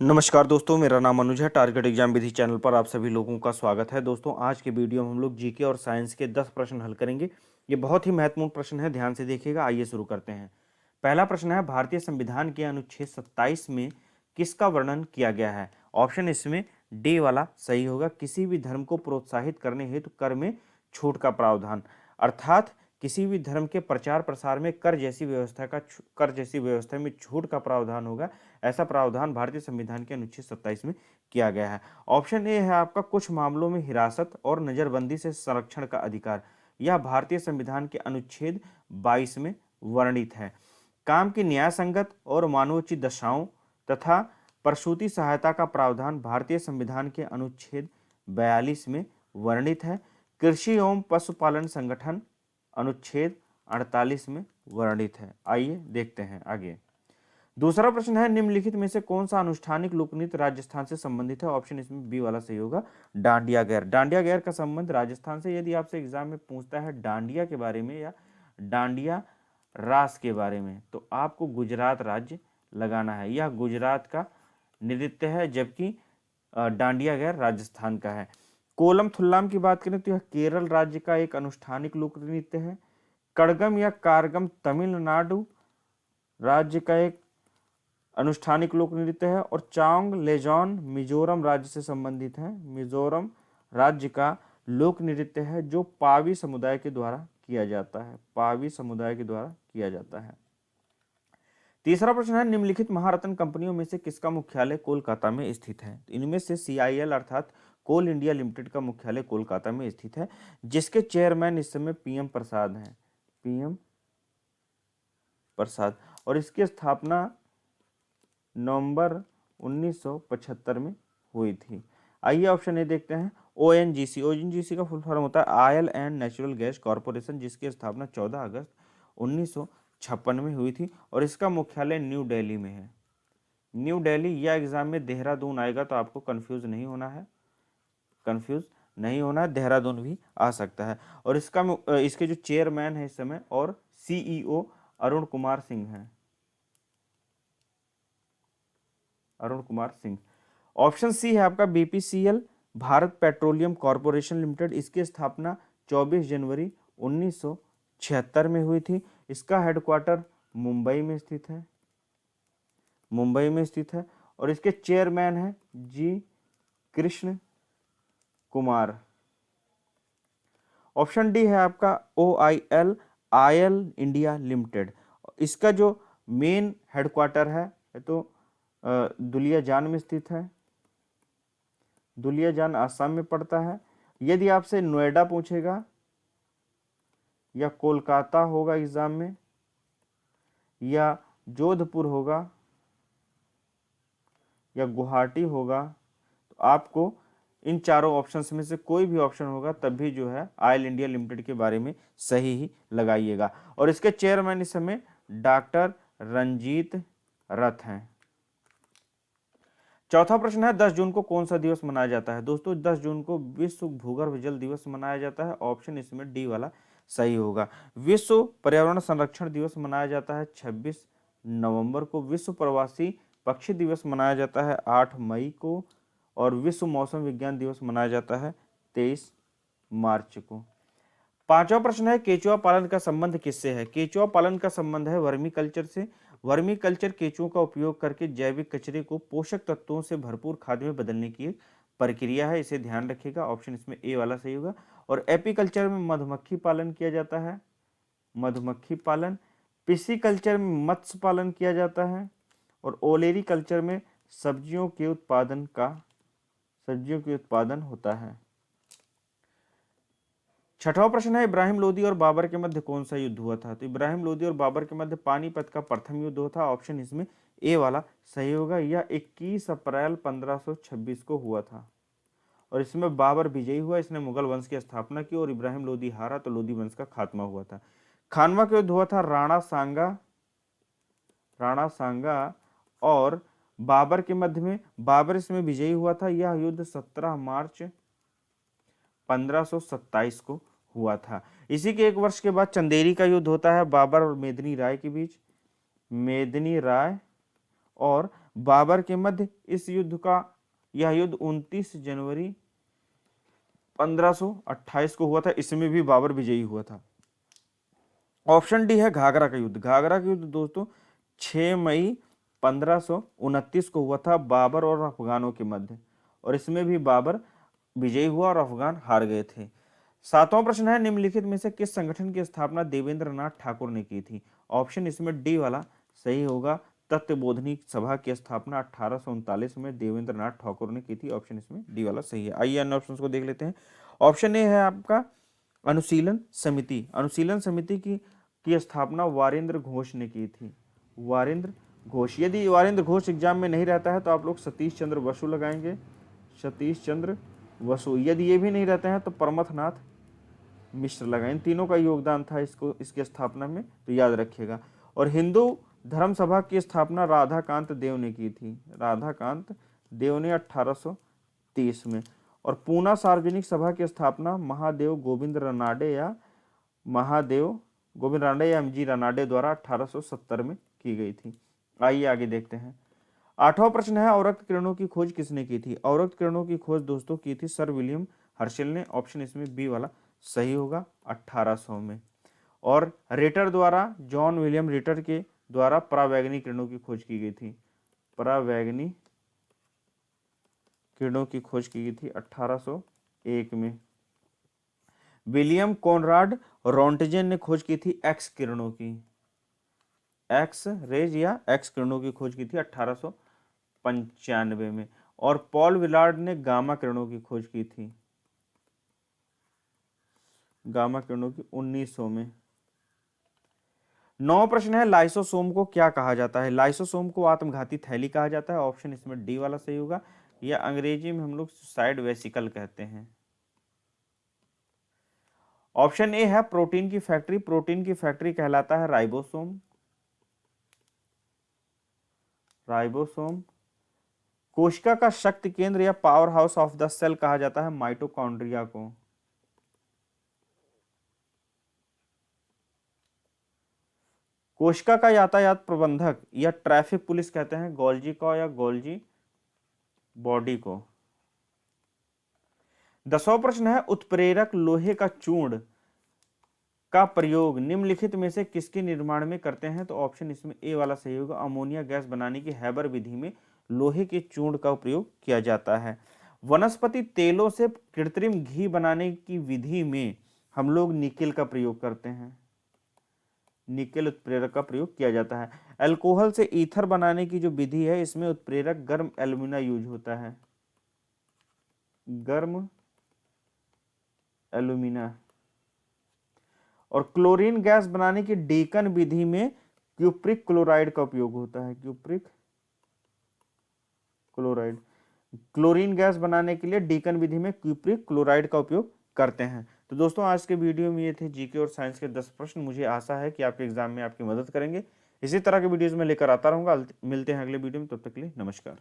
नमस्कार दोस्तों, मेरा नाम अनुज है। टारगेट एग्जाम विधि चैनल पर आप सभी लोगों का स्वागत है। दोस्तों, आज के वीडियो में हम लोग जीके और साइंस के 10 प्रश्न हल करेंगे। ये बहुत ही महत्वपूर्ण प्रश्न है, ध्यान से देखिएगा। आइए शुरू करते हैं। पहला प्रश्न है, भारतीय संविधान के अनुच्छेद 27 में किसका वर्णन किया गया है? ऑप्शन इसमें डी वाला सही होगा। किसी भी धर्म को प्रोत्साहित करने हेतु कर में छूट का प्रावधान, अर्थात किसी भी धर्म के प्रचार प्रसार में कर जैसी व्यवस्था में छूट का प्रावधान होगा। ऐसा प्रावधान भारतीय संविधान के अनुच्छेद 27 में किया गया है। ऑप्शन ए है आपका, कुछ मामलों में हिरासत और नजरबंदी से संरक्षण का अधिकार। यह भारतीय संविधान के अनुच्छेद 22 में वर्णित है। काम की न्याय संगत और मानवोचित दशाओं तथा प्रसूति सहायता का प्रावधान भारतीय संविधान के अनुच्छेद 42 में वर्णित है। कृषि एवं पशुपालन संगठन अनुच्छेद 48 में वर्णित है। आइए देखते हैं आगे। दूसरा प्रश्न है, निम्नलिखित में से कौन सा अनुष्ठानिक लोकनृत्य राजस्थान से संबंधित है? ऑप्शन इसमें बी वाला सही होगा, डांडिया गैर। डांडिया गैर का संबंध राजस्थान से। यदि आपसे एग्जाम में पूछता है डांडिया के बारे में या डांडिया रास के बारे में, तो आपको गुजरात राज्य लगाना है। यह गुजरात का नृत्य है, जबकि डांडिया गैर राजस्थान का है। कोलम थुल्लाम की बात करें तो यह केरल राज्य का एक अनुष्ठानिक लोक नृत्य है। कड़गम या कारगम तमिलनाडु राज्य का एक अनुष्ठानिक लोक नृत्य है। और चांग लेजॉन मिजोरम राज्य से संबंधित है। मिजोरम राज्य का लोक नृत्य है जो पावी समुदाय के द्वारा किया जाता है। पावी समुदाय के द्वारा किया जाता है। तीसरा प्रश्न है, निम्नलिखित महारत्न कंपनियों में से किसका मुख्यालय कोलकाता में स्थित है? इनमें से CIL अर्थात कोल इंडिया लिमिटेड का मुख्यालय कोलकाता में स्थित है, जिसके चेयरमैन इस समय PM प्रसाद हैं। PM प्रसाद। और इसकी स्थापना नवंबर 1975 में हुई थी। आइए ऑप्शन ए देखते हैं। ONGC का फुल फॉर्म होता है oil and natural gas corporation, जिसकी स्थापना 14 अगस्त 1956 में हुई थी। और इसका मुख्यालय न्यू दिल्ली में है। न्यू दिल्ली। या एग्जाम में देहरादून आएगा तो आपको कंफ्यूज नहीं होना है, देहरादून भी आ सकता है। और इसके जो चेयरमैन है इस समय और CEO अरुण कुमार सिंह हैं। अरुण कुमार सिंह। ऑप्शन सी है आपका BPCL, Bharat petroleum corporation limited. इसकी स्थापना 24 जनवरी 1976 में हुई थी। इसका हेडक्वार्टर मुंबई में स्थित है। और इसके चेयरमैन है G Krishna Kumar. Option D है आपका OIL, ऑयल इंडिया लिमिटेड। इसका जो मेन हेडक्वार्टर है तो दुलियाजान में स्थित है। दुलियाजान आसाम में पड़ता है। यदि आपसे नोएडा पूछेगा या कोलकाता होगा एग्जाम में या जोधपुर होगा या गुवाहाटी होगा, तो आपको इन चारों ऑप्शंस में से कोई भी ऑप्शन होगा तब भी जो है ऑयल इंडिया लिमिटेड के बारे में सही ही लगाइएगा। और इसके चेयरमैन इस समय डॉक्टर रंजीत रथ हैं। चौथा प्रश्न है, 10 जून को कौन सा दिवस मनाया जाता है? दोस्तों, 10 जून को विश्व भूगर्भ जल दिवस मनाया जाता है। ऑप्शन इसमें डी वाला सही होगा। विश्व पर्यावरण संरक्षण दिवस मनाया जाता है 26 नवंबर को। विश्व प्रवासी पक्षी दिवस मनाया जाता है 8 मई को। और विश्व मौसम विज्ञान दिवस मनाया जाता है 23 मार्च को। पांचवा प्रश्न है, केचुआ पालन का संबंध किससे है? केचुआ पालन का संबंध है वर्मी कल्चर से। वर्मी कल्चर केचुओं का उपयोग करके जैविक कचरे को पोषक तत्वों से भरपूर खाद में बदलने की एक प्रक्रिया है, इसे ध्यान रखिएगा। ऑप्शन इसमें ए वाला सही होगा। और एपीकल्चर में मधुमक्खी पालन किया जाता है, मधुमक्खी पालन। पिसीकल्चर में मत्स्य पालन किया जाता है। और ओलेरी कल्चर में सब्जियों के उत्पादन होता है। छठवां प्रश्न है, इब्राहिम लोदी और बाबर के मध्य कौन सा युद्ध हुआ था? तो इब्राहिम लोदी और बाबर के मध्य पानीपत का प्रथम युद्ध हुआ था। ऑप्शन इसमें ए वाला सही होगा। यह 21 अप्रैल 1526 को हुआ था। और इसमें बाबर विजयी हुआ, इसने मुगल वंश की स्थापना की। और इब्राहिम लोदी हारा तो लोदी वंश का खात्मा हुआ था। खानवा का युद्ध हुआ था राणा सांगा और बाबर के मध्य में। बाबर इसमें विजयी हुआ था। यह युद्ध 17 मार्च 1527 को हुआ था। इसी के एक वर्ष के बाद चंदेरी का युद्ध होता है बाबर और मेदिनी राय के बीच। मेदिनी राय और बाबर के मध्य इस युद्ध का यह युद्ध 29 जनवरी 1528 को हुआ था, इसमें भी बाबर विजयी हुआ था। ऑप्शन डी है घाघरा का युद्ध। घाघरा का युद्ध दोस्तों 6 मई 1529 को हुआ था बाबर और अफगानों के मध्य, और इसमें भी बाबर विजयी हुआ और अफगान हार गए थे। सातवां प्रश्न है निम्नलिखित में से किस संगठन की स्थापना देवेंद्र नाथ ठाकुर ने की थी? ऑप्शन इसमें डी वाला सही होगा। तत्वबोधिनी सभा की स्थापना 1839 में देवेंद्र नाथ ठाकुर ने की थी। ऑप्शन इसमें डी वाला सही है। आइए अन्य ऑप्शन को देख लेते हैं। ऑप्शन ए है आपका अनुशीलन समिति। अनुशीलन समिति की स्थापना वारेंद्र घोष ने की थी। वारेंद्र घोष। यदि वारेंद्र घोष एग्जाम में नहीं रहता है तो आप लोग सतीश चंद्र बसु लगाएंगे, सतीश चंद्र बसु। यदि ये भी नहीं रहते हैं तो परमथनाथ मिश्र लगाएं। इन तीनों का योगदान था इसकी स्थापना में, तो याद रखिएगा। और हिंदू धर्म सभा की स्थापना राधाकांत देव ने की थी। राधाकांत देव ने 1830 में। और पूना सार्वजनिक सभा की स्थापना महादेव गोविंद रानाडे या एम जी रानाडे द्वारा 1870 में की गई थी। आइए आगे देखते हैं। आठवां प्रश्न है अवरक्त किरणों की खोज किसने की थी? अवरक्त किरणों की खोज दोस्तों की थी सर विलियम हर्शल ने। ऑप्शन इसमें बी वाला सही होगा, 1800 में। और रेटर द्वारा, जॉन विलियम रेटर के द्वारा परावैंगनी किरणों की खोज की गई थी। परावैंगनी किरणों की खोज की गई थी 1801 में। विलियम कॉनराड रोंटजेन ने खोज की थी एक्स किरणों की, एक्स रेज या एक्स किरणों की खोज की थी 1895 में। और पॉल विलार्ड ने गामा किरणों की खोज की थी, गामा किरणों की 1900 में। 9 प्रश्न है लाइसोसोम को क्या कहा जाता है? लाइसोसोम को आत्मघाती थैली कहा जाता है। ऑप्शन इसमें डी वाला सही होगा, या अंग्रेजी में हम लोग सुसाइड वेसिकल कहते हैं। ऑप्शन ए है प्रोटीन की फैक्ट्री। प्रोटीन की फैक्ट्री कहलाता है राइबोसोम। राइबोसोम। कोशिका का शक्ति केंद्र या power house of the cell कहा जाता है माइटोकॉन्ड्रिया को। कोशिका का यातायात प्रबंधक या ट्रैफिक पुलिस कहते हैं गोल्जी को या गोल्जी बॉडी को। 10वां प्रश्न है उत्प्रेरक लोहे का चूर्ण का प्रयोग निम्नलिखित में से किसके निर्माण में करते हैं? तो ऑप्शन इसमें ए वाला सही होगा। अमोनिया गैस बनाने की हैबर विधि में लोहे के चूर्ण का प्रयोग किया जाता है। वनस्पति तेलों से कृत्रिम घी बनाने की विधि में हम लोग निकेल का प्रयोग करते हैं। निकेल उत्प्रेरक का प्रयोग किया जाता है। अल्कोहल से ईथर बनाने की जो विधि है इसमें उत्प्रेरक गर्म एल्यूमिना यूज होता है, गर्म एल्यूमिना। और क्लोरीन गैस बनाने की डेकन विधि में क्यूप्रिक क्लोराइड का उपयोग होता है, क्यूप्रिक क्लोराइड। क्लोरीन गैस बनाने के लिए डेकन विधि में क्यूप्रिक क्लोराइड का उपयोग करते हैं। तो दोस्तों आज के वीडियो में ये थे जीके और साइंस के 10 प्रश्न। मुझे आशा है कि आपके एग्जाम में आपकी मदद करेंगे। इसी तरह के वीडियोज में लेकर आता रहूंगा। मिलते हैं अगले वीडियो में, तब तक के लिए नमस्कार।